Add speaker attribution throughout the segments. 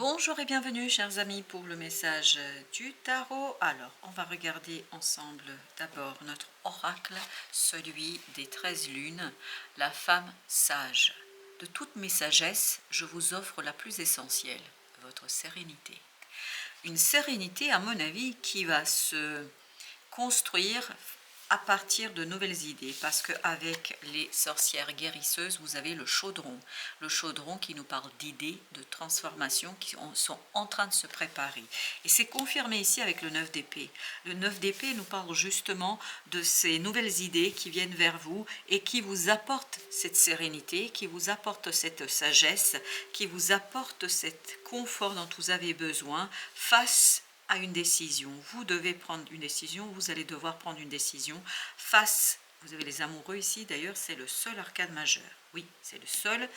Speaker 1: Bonjour et bienvenue chers amis pour le message du tarot. Alors, on va regarder ensemble d'abord notre oracle, celui des 13 lunes, la femme sage. De toutes mes sagesses, je vous offre la plus essentielle, votre sérénité. Une sérénité, à mon avis, qui va se construire à partir de nouvelles idées, parce qu'avec les sorcières guérisseuses, vous avez le chaudron qui nous parle d'idées, de transformation qui sont en train de se préparer. Et c'est confirmé ici avec le 9 d'épée. Le 9 d'épée nous parle justement de ces nouvelles idées qui viennent vers vous et qui vous apportent cette sérénité, qui vous apportent cette sagesse, qui vous apportent cet confort dont vous avez besoin face à une décision. Vous devez prendre une décision, vous allez devoir prendre une décision face, vous avez les amoureux ici, d'ailleurs c'est le seul arcane majeur, oui c'est le seul,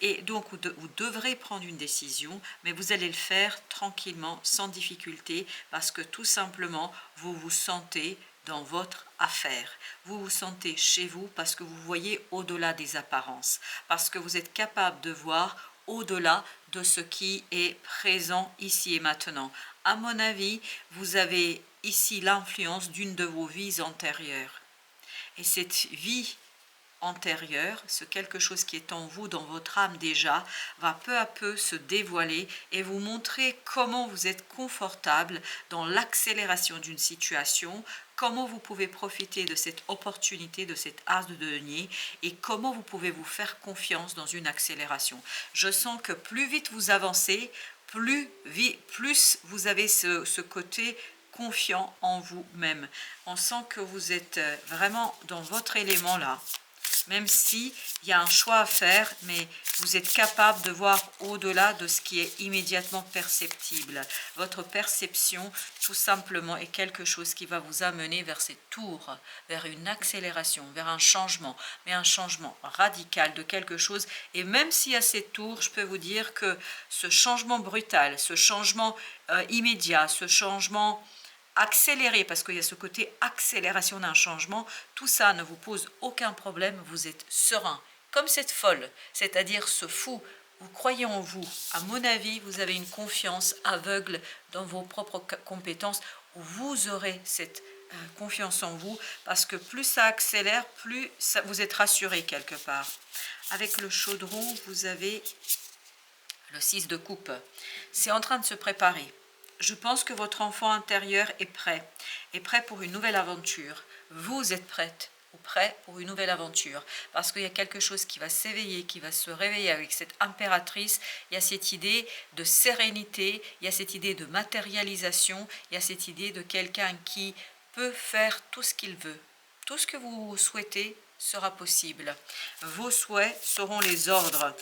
Speaker 1: et donc vous devrez prendre une décision, mais vous allez le faire tranquillement, sans difficulté, parce que tout simplement vous vous sentez dans votre affaire. Vous vous sentez chez vous parce que vous voyez au-delà des apparences, parce que vous êtes capable de voir au-delà de ce qui est présent ici et maintenant. À mon avis, vous avez ici l'influence d'une de vos vies antérieures. Et cette vie antérieure, ce quelque chose qui est en vous, dans votre âme déjà, va peu à peu se dévoiler et vous montrer comment vous êtes confortable dans l'accélération d'une situation, comment vous pouvez profiter de cette opportunité, de cette as de denier et comment vous pouvez vous faire confiance dans une accélération. Je sens que plus vite vous avancez, plus vous avez ce côté confiant en vous-même. On sent que vous êtes vraiment dans votre élément là. Même si il y a un choix à faire, mais vous êtes capable de voir au-delà de ce qui est immédiatement perceptible. Votre perception, tout simplement, est quelque chose qui va vous amener vers cette tours, vers une accélération, vers un changement, mais un changement radical de quelque chose. Et même s'il y a cette tour, je peux vous dire que ce changement brutal, ce changement immédiat, ce changement accélérer, parce qu'il y a ce côté accélération d'un changement, tout ça ne vous pose aucun problème, vous êtes serein, comme cette folle, c'est-à-dire ce fou, vous croyez en vous. À mon avis, vous avez une confiance aveugle dans vos propres compétences, où vous aurez cette confiance en vous, parce que plus ça accélère, plus ça, vous êtes rassuré quelque part. Avec le chaudron, vous avez le 6 de coupe. C'est en train de se préparer. Je pense que votre enfant intérieur est prêt pour une nouvelle aventure. Vous êtes prête ou prêt pour une nouvelle aventure, parce qu'il y a quelque chose qui va s'éveiller, qui va se réveiller avec cette impératrice. Il y a cette idée de sérénité, il y a cette idée de matérialisation, il y a cette idée de quelqu'un qui peut faire tout ce qu'il veut. Tout ce que vous souhaitez sera possible. Vos souhaits seront les ordres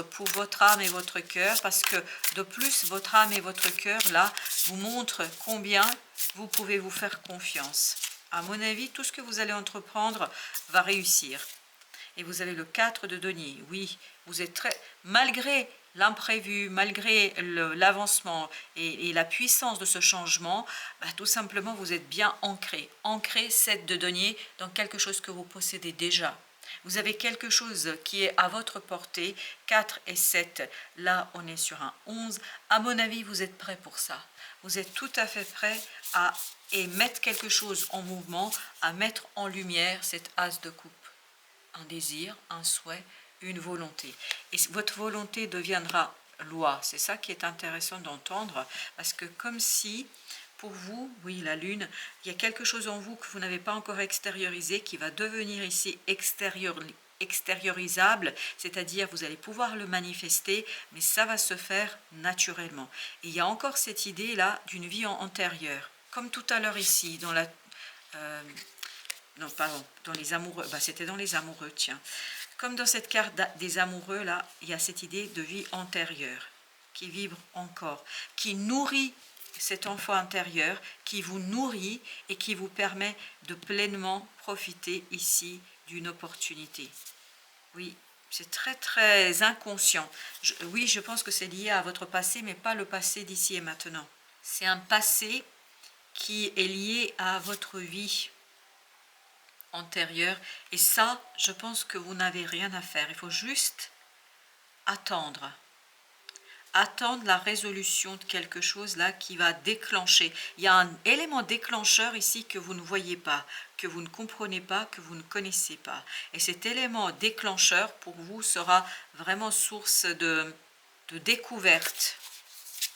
Speaker 1: pour votre âme et votre cœur, parce que de plus, votre âme et votre cœur, là, vous montrent combien vous pouvez vous faire confiance. À mon avis, tout ce que vous allez entreprendre va réussir. Et vous avez le 4 de denier. Oui, vous êtes très... Malgré l'imprévu, malgré l'avancement et la puissance de ce changement, tout simplement, vous êtes bien ancré. Ancré, 7 de denier, dans quelque chose que vous possédez déjà. Vous avez quelque chose qui est à votre portée, 4 et 7. Là, on est sur un 11. À mon avis, vous êtes prêt pour ça. Vous êtes tout à fait prêt à mettre quelque chose en mouvement, à mettre en lumière cette as de coupe. Un désir, un souhait, une volonté. Et votre volonté deviendra loi. C'est ça qui est intéressant d'entendre, parce que comme si, pour vous, oui, la lune, il y a quelque chose en vous que vous n'avez pas encore extériorisé, qui va devenir ici extériorisable, c'est-à-dire vous allez pouvoir le manifester, mais ça va se faire naturellement. Et il y a encore cette idée-là d'une vie antérieure, comme tout à l'heure ici, dans la... non, pardon, dans les amoureux, c'était dans les amoureux, tiens. Comme dans cette carte des amoureux, là, il y a cette idée de vie antérieure, qui vibre encore, qui nourrit cet enfant intérieur, qui vous nourrit et qui vous permet de pleinement profiter ici d'une opportunité. Oui, c'est très très inconscient. Oui, je pense que c'est lié à votre passé, mais pas le passé d'ici et maintenant. C'est un passé qui est lié à votre vie antérieure, et ça, je pense que vous n'avez rien à faire. Il faut juste attendre attendre la résolution de quelque chose là qui va déclencher. Il y a un élément déclencheur ici que vous ne voyez pas, que vous ne comprenez pas, que vous ne connaissez pas. Et cet élément déclencheur pour vous sera vraiment source de découverte,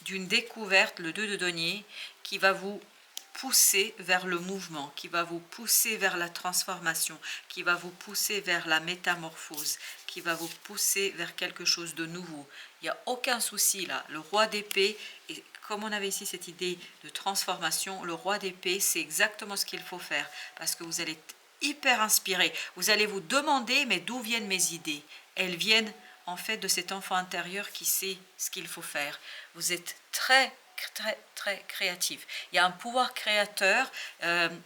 Speaker 1: d'une découverte, le 2 de denier, qui va vous pousser vers le mouvement, qui va vous pousser vers la transformation, qui va vous pousser vers la métamorphose, qui va vous pousser vers quelque chose de nouveau. Il n'y a aucun souci là. Le roi d'épée, et comme on avait ici cette idée de transformation, le roi d'épée, c'est exactement ce qu'il faut faire, parce que vous allez être hyper inspiré. Vous allez vous demander, mais d'où viennent mes idées? Elles viennent en fait de cet enfant intérieur qui sait ce qu'il faut faire. Vous êtes très créatif. Il y a un pouvoir créateur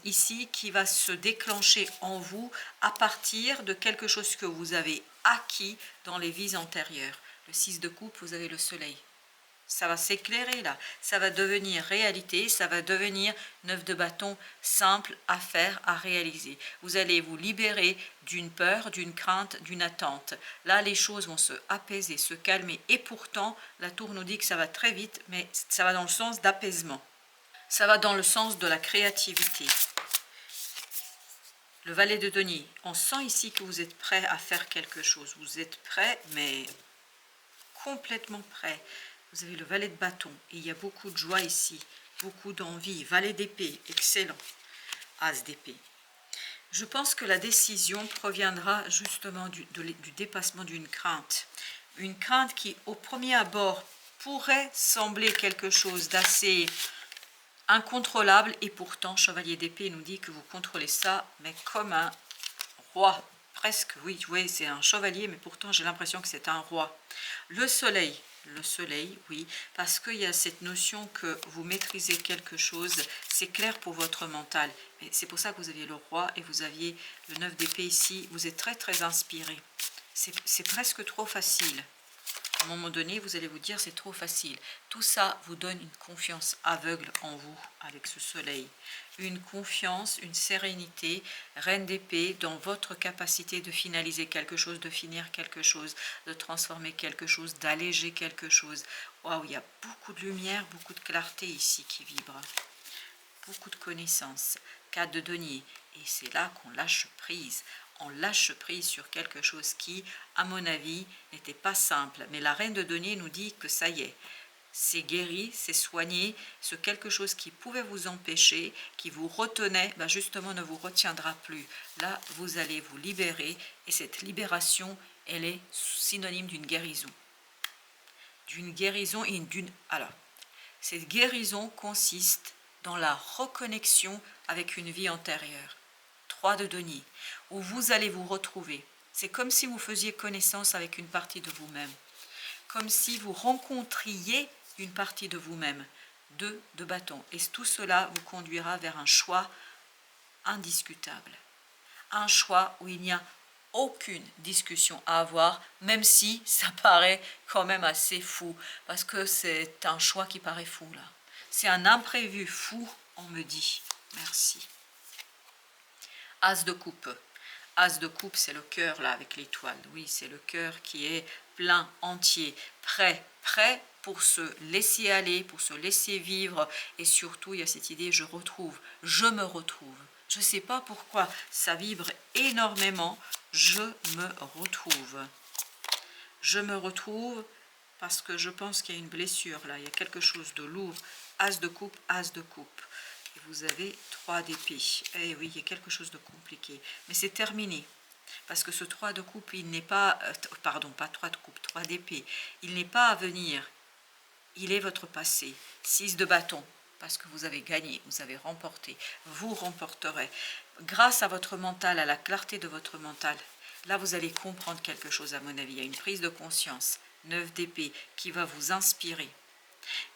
Speaker 1: ici qui va se déclencher en vous à partir de quelque chose que vous avez acquis dans les vies antérieures. Le 6 de coupe, vous avez le soleil. Ça va s'éclairer là, ça va devenir réalité, ça va devenir 9 de bâton simple à faire, à réaliser. Vous allez vous libérer d'une peur, d'une crainte, d'une attente. Là, les choses vont se apaiser, se calmer. Et pourtant, la tour nous dit que ça va très vite, mais ça va dans le sens d'apaisement. Ça va dans le sens de la créativité. Le valet de denier, on sent ici que vous êtes prêt à faire quelque chose. Vous êtes prêt, mais complètement prêt. Vous avez le valet de bâton et il y a beaucoup de joie ici, beaucoup d'envie. Valet d'épée, excellent. As d'épée. Je pense que la décision proviendra justement du dépassement d'une crainte. Une crainte qui, au premier abord, pourrait sembler quelque chose d'assez incontrôlable. Et pourtant, chevalier d'épée nous dit que vous contrôlez ça, mais comme un roi. Presque, oui, c'est un chevalier, mais pourtant j'ai l'impression que c'est un roi. Le soleil, oui, parce qu'il y a cette notion que vous maîtrisez quelque chose, c'est clair pour votre mental. C'est pour ça que vous aviez le roi et vous aviez le 9 d'épée ici. Vous êtes très inspiré. C'est presque trop facile. À un moment donné, vous allez vous dire c'est trop facile. Tout ça vous donne une confiance aveugle en vous avec ce soleil. Une confiance, une sérénité, reine d'épée, dans votre capacité de finaliser quelque chose, de finir quelque chose, de transformer quelque chose, d'alléger quelque chose. Waouh, il y a beaucoup de lumière, beaucoup de clarté ici qui vibre. Beaucoup de connaissances. 4 de denier. Et c'est là qu'on lâche prise. On lâche prise sur quelque chose qui, à mon avis, n'était pas simple. Mais la reine de denier nous dit que ça y est, c'est guéri, c'est soigné, ce quelque chose qui pouvait vous empêcher, qui vous retenait, ben justement ne vous retiendra plus. Là, vous allez vous libérer et cette libération, elle est synonyme d'une guérison. D'une guérison et d'une... Alors, cette guérison consiste dans la reconnexion avec une vie antérieure. 3 de denier, où vous allez vous retrouver. C'est comme si vous faisiez connaissance avec une partie de vous-même. Comme si vous rencontriez une partie de vous-même. 2 de bâton. Et tout cela vous conduira vers un choix indiscutable. Un choix où il n'y a aucune discussion à avoir, même si ça paraît quand même assez fou. Parce que c'est un choix qui paraît fou là. C'est un imprévu fou, on me dit. Merci. As de coupe. As de coupe, c'est le cœur là avec l'étoile. Oui, c'est le cœur qui est plein, entier, prêt pour se laisser aller, pour se laisser vivre. Et surtout, il y a cette idée, je me retrouve. Je ne sais pas pourquoi, ça vibre énormément. Je me retrouve. Je me retrouve parce que je pense qu'il y a une blessure là. Il y a quelque chose de lourd. As de coupe, as de coupe. Et vous avez 3 d'épée. Eh oui, il y a quelque chose de compliqué. Mais c'est terminé. Parce que ce 3 de coupe, il n'est pas... pardon, pas 3 de coupe, 3 d'épée. Il n'est pas à venir. Il est votre passé. 6 de bâton. Parce que vous avez gagné, vous avez remporté. Vous remporterez. Grâce à votre mental, à la clarté de votre mental, là, vous allez comprendre quelque chose, à mon avis. Il y a une prise de conscience. 9 d'épée qui va vous inspirer,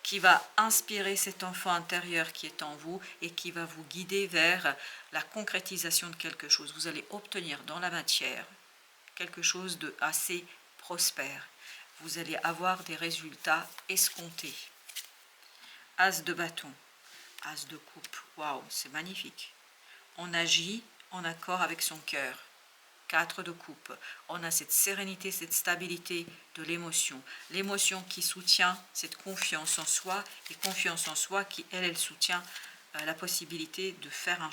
Speaker 1: qui va inspirer cet enfant intérieur qui est en vous et qui va vous guider vers la concrétisation de quelque chose. Vous allez obtenir dans la matière quelque chose de assez prospère. Vous allez avoir des résultats escomptés. As de bâton, as de coupe. Waouh, c'est magnifique. On agit en accord avec son cœur. 4 de coupe. On a cette sérénité, cette stabilité de l'émotion. L'émotion qui soutient cette confiance en soi, et confiance en soi qui, elle soutient la possibilité de faire un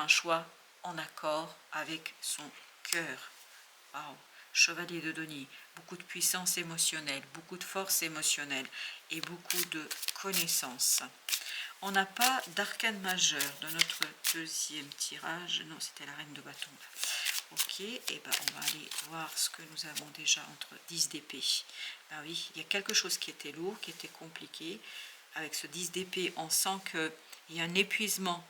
Speaker 1: choix en accord avec son cœur. Wow. Chevalier de denier, beaucoup de puissance émotionnelle, beaucoup de force émotionnelle et beaucoup de connaissances. On n'a pas d'arcane majeur dans notre deuxième tirage. Non, c'était la reine de bâton. Ok, et ben on va aller voir ce que nous avons déjà entre 10 d'épée. Ben oui, il y a quelque chose qui était lourd, qui était compliqué. Avec ce 10 d'épée, on sent qu'il y a un épuisement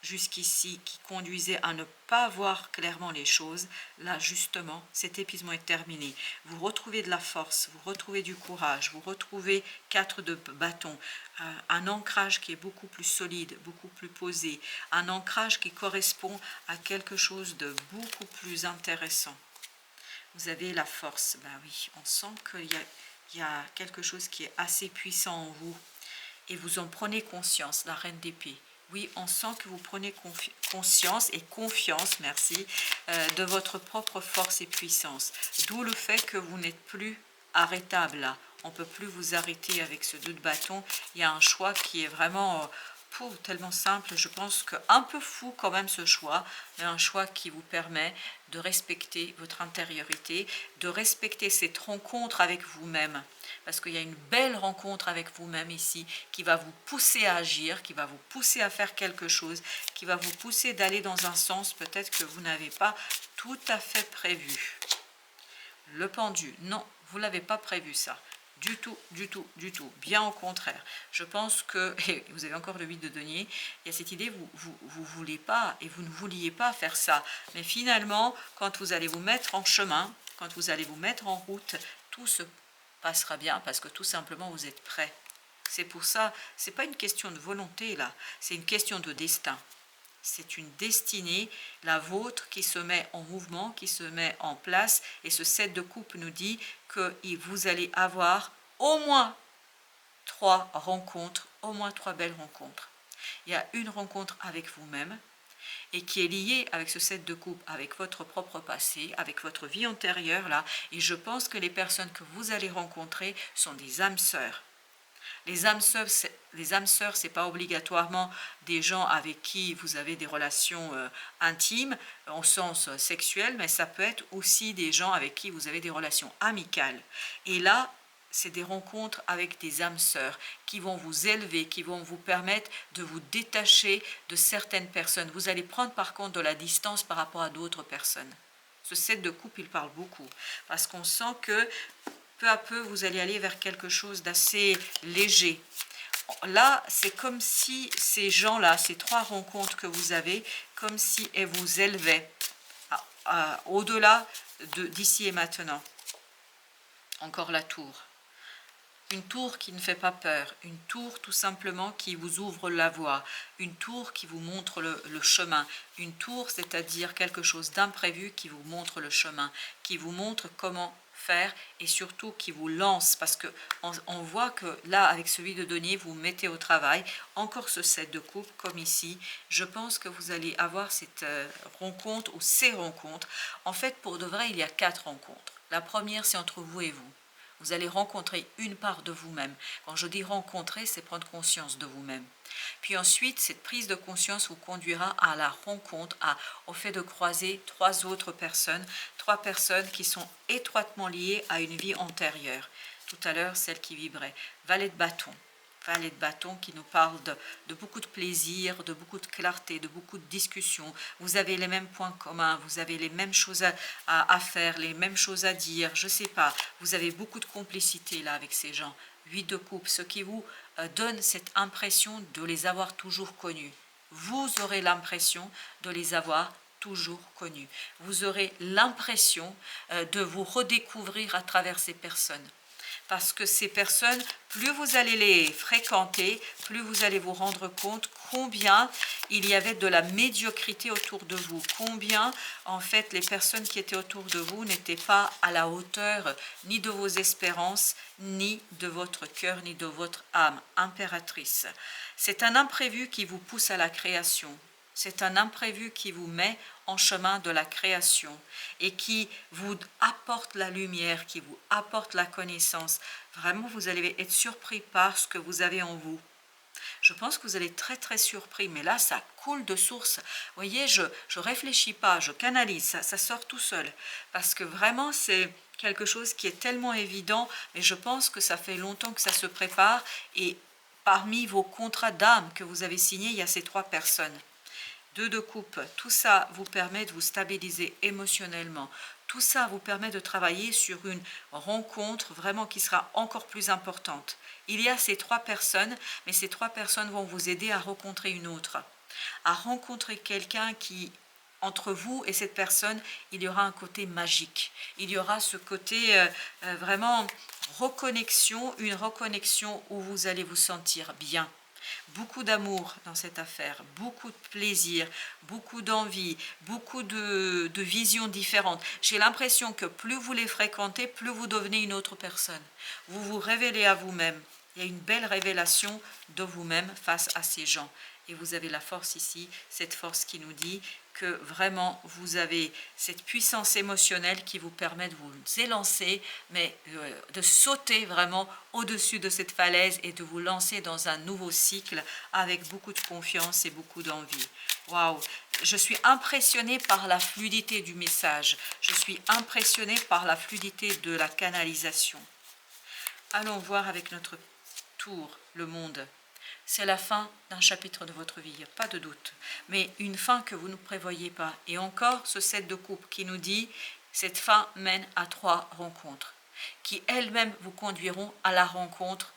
Speaker 1: jusqu'ici qui conduisait à ne pas voir clairement les choses. Là justement, cet épuisement est terminé. Vous retrouvez de la force, vous retrouvez du courage, vous retrouvez 4 de bâton, un ancrage qui est beaucoup plus solide, beaucoup plus posé, un ancrage qui correspond à quelque chose de beaucoup plus intéressant. Vous avez la force, ben oui, on sent qu'il y a quelque chose qui est assez puissant en vous et vous en prenez conscience, la reine d'épée. Oui, on sent que vous prenez conscience et confiance, merci, de votre propre force et puissance. D'où le fait que vous n'êtes plus arrêtable là. On ne peut plus vous arrêter avec ce 2 de bâton. Il y a un choix qui est vraiment tellement simple. Je pense qu'un peu fou quand même ce choix, mais un choix qui vous permet de respecter votre intériorité, de respecter cette rencontre avec vous-même. Parce qu'il y a une belle rencontre avec vous-même ici qui va vous pousser à agir, qui va vous pousser à faire quelque chose, qui va vous pousser d'aller dans un sens peut-être que vous n'avez pas tout à fait prévu. Le pendu, non, vous ne l'avez pas prévu ça. Du tout, du tout, du tout. Bien au contraire. Je pense que, et vous avez encore le 8 de denier, il y a cette idée, vous voulez pas et vous ne vouliez pas faire ça. Mais finalement, quand vous allez vous mettre en chemin, quand vous allez vous mettre en route, tout se passera bien parce que tout simplement vous êtes prêt. C'est pour ça, c'est pas une question de volonté là, c'est une question de destin. C'est une destinée, la vôtre, qui se met en mouvement, qui se met en place. Et ce 7 de coupe nous dit que vous allez avoir au moins 3 rencontres, au moins 3 belles rencontres. Il y a une rencontre avec vous-même et qui est liée avec ce 7 de coupe, avec votre propre passé, avec votre vie antérieure là. Et je pense que les personnes que vous allez rencontrer sont des âmes sœurs. Les âmes sœurs, ce n'est pas obligatoirement des gens avec qui vous avez des relations intimes, au sens sexuel, mais ça peut être aussi des gens avec qui vous avez des relations amicales. Et là, c'est des rencontres avec des âmes sœurs qui vont vous élever, qui vont vous permettre de vous détacher de certaines personnes. Vous allez prendre par contre de la distance par rapport à d'autres personnes. Ce 7 de coupe, il parle beaucoup, parce qu'on sent que peu à peu, vous allez aller vers quelque chose d'assez léger. Là, c'est comme si ces gens-là, ces 3 rencontres que vous avez, comme si elles vous élevaient au-delà d'ici et maintenant. Encore la tour. Une tour qui ne fait pas peur, une tour tout simplement qui vous ouvre la voie, une tour qui vous montre le chemin, une tour c'est-à-dire quelque chose d'imprévu qui vous montre le chemin, qui vous montre comment faire et surtout qui vous lance parce que on voit que là avec celui de denier vous mettez au travail, encore ce 7 de coupe comme ici. Je pense que vous allez avoir cette rencontre ou ces rencontres. En fait pour de vrai il y a 4 rencontres. La première c'est entre vous et vous. Vous allez rencontrer une part de vous-même. Quand je dis rencontrer, c'est prendre conscience de vous-même. Puis ensuite, cette prise de conscience vous conduira à la rencontre, au fait de croiser 3 autres personnes, 3 personnes qui sont étroitement liées à une vie antérieure. Tout à l'heure, celle qui vibrait. Valet de bâton. Valet de bâton qui nous parle de beaucoup de plaisir, de beaucoup de clarté, de beaucoup de discussions. Vous avez les mêmes points communs, vous avez les mêmes choses à faire, les mêmes choses à dire, je ne sais pas. Vous avez beaucoup de complicité là avec ces gens. 8 de coupe, ce qui vous donne cette impression de les avoir toujours connus. Vous aurez l'impression de les avoir toujours connus. Vous aurez l'impression de vous redécouvrir à travers ces personnes. Parce que ces personnes, plus vous allez les fréquenter, plus vous allez vous rendre compte combien il y avait de la médiocrité autour de vous. Combien, en fait, les personnes qui étaient autour de vous n'étaient pas à la hauteur ni de vos espérances, ni de votre cœur, ni de votre âme impératrice. C'est un imprévu qui vous pousse à la création. C'est un imprévu qui vous met en chemin de la création et qui vous apporte la lumière, qui vous apporte la connaissance. Vraiment, vous allez être surpris par ce que vous avez en vous. Je pense que vous allez être très très surpris, mais là ça coule de source. Vous voyez, je réfléchis pas, je canalise, ça sort tout seul. Parce que vraiment c'est quelque chose qui est tellement évident, mais je pense que ça fait longtemps que ça se prépare. Et parmi vos contrats d'âme que vous avez signés, il y a ces 3 personnes. 2 de coupe, tout ça vous permet de vous stabiliser émotionnellement. Tout ça vous permet de travailler sur une rencontre vraiment qui sera encore plus importante. Il y a ces 3 personnes, mais ces 3 personnes vont vous aider à rencontrer une autre, à rencontrer quelqu'un qui, entre vous et cette personne, il y aura un côté magique. Il y aura ce côté vraiment reconnexion, une reconnexion où vous allez vous sentir bien. Beaucoup d'amour dans cette affaire, beaucoup de plaisir, beaucoup d'envie, beaucoup de visions différentes. J'ai l'impression que plus vous les fréquentez, plus vous devenez une autre personne. Vous vous révélez à vous-même. Il y a une belle révélation de vous-même face à ces gens. Et vous avez la force ici, cette force qui nous dit que vraiment vous avez cette puissance émotionnelle qui vous permet de vous élancer, mais de sauter vraiment au-dessus de cette falaise et de vous lancer dans un nouveau cycle avec beaucoup de confiance et beaucoup d'envie. Waouh! Je suis impressionnée par la fluidité du message. Je suis impressionnée par la fluidité de la canalisation. Allons voir avec notre tour le monde. C'est la fin d'un chapitre de votre vie, il n'y a pas de doute. Mais une fin que vous ne prévoyez pas. Et encore ce 7 de coupe qui nous dit, cette fin mène à 3 rencontres, qui elles-mêmes vous conduiront à la rencontre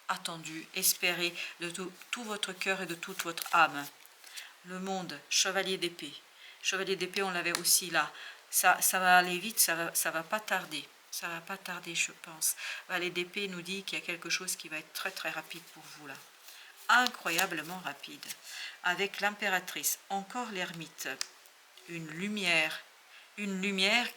Speaker 1: attendue, espérée de tout votre cœur et de toute votre âme. Le monde, chevalier d'épée. Chevalier d'épée, on l'avait aussi là. Ça va aller vite, ça va pas tarder. Ça va pas tarder, je pense. Valet d'épée nous dit qu'il y a quelque chose qui va être très très rapide pour vous là. Incroyablement rapide. Avec l'impératrice, encore l'ermite, une lumière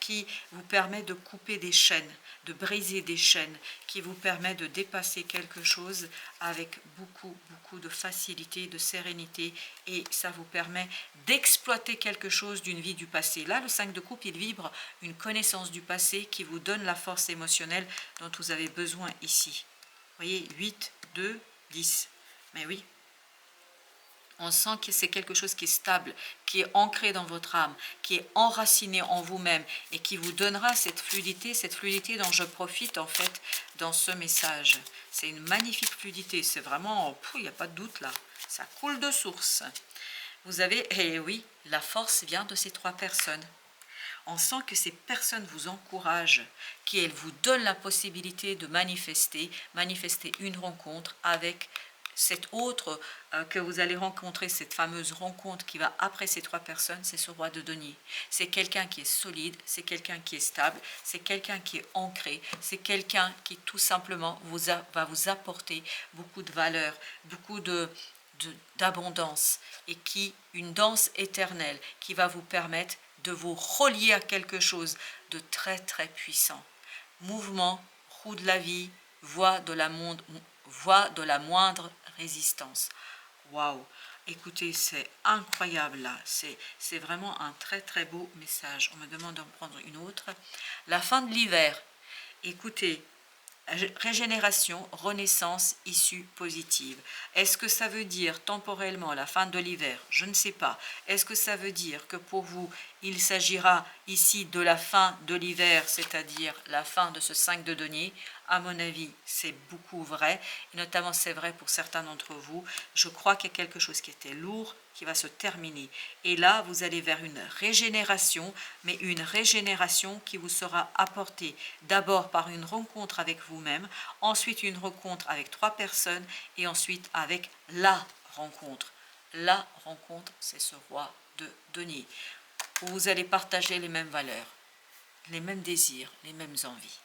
Speaker 1: qui vous permet de couper des chaînes, de briser des chaînes, qui vous permet de dépasser quelque chose avec beaucoup de facilité, de sérénité, et ça vous permet d'exploiter quelque chose d'une vie du passé. Là, le 5 de coupe, il vibre une connaissance du passé qui vous donne la force émotionnelle dont vous avez besoin ici. Vous voyez, 8, 2, 10. Mais oui, on sent que c'est quelque chose qui est stable, qui est ancré dans votre âme, qui est enraciné en vous-même et qui vous donnera cette fluidité dont je profite en fait dans ce message. C'est une magnifique fluidité, c'est vraiment, il n'y a pas de doute là, ça coule de source. Vous avez, et oui, la force vient de ces 3 personnes. On sent que ces personnes vous encouragent, qu'elles vous donnent la possibilité de manifester une rencontre avec cette autre que vous allez rencontrer, cette fameuse rencontre qui va après ces 3 personnes, c'est ce roi de denier. C'est quelqu'un qui est solide, c'est quelqu'un qui est stable, c'est quelqu'un qui est ancré, c'est quelqu'un qui tout simplement va vous apporter beaucoup de valeur, beaucoup d'abondance et une danse éternelle qui va vous permettre de vous relier à quelque chose de très très puissant. Mouvement, roue de la vie, voie de la moindre résistance. Waouh! Écoutez, c'est incroyable là. C'est vraiment un très très beau message. On me demande d'en prendre une autre. La fin de l'hiver. Écoutez, régénération, renaissance, issue positive. Est-ce que ça veut dire temporellement la fin de l'hiver? Je ne sais pas. Est-ce que ça veut dire que pour vous, il s'agira ici de la fin de l'hiver, c'est-à-dire la fin de ce 5 de denier? À mon avis, c'est beaucoup vrai. Et notamment, c'est vrai pour certains d'entre vous. Je crois qu'il y a quelque chose qui était lourd, qui va se terminer. Et là, vous allez vers une régénération, mais une régénération qui vous sera apportée d'abord par une rencontre avec vous-même, ensuite une rencontre avec 3 personnes, et ensuite avec la rencontre. La rencontre, c'est ce roi de denier, où vous allez partager les mêmes valeurs, les mêmes désirs, les mêmes envies.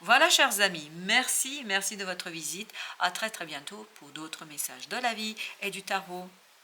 Speaker 1: Voilà, chers amis, merci de votre visite. À très très bientôt pour d'autres messages de la vie et du tarot.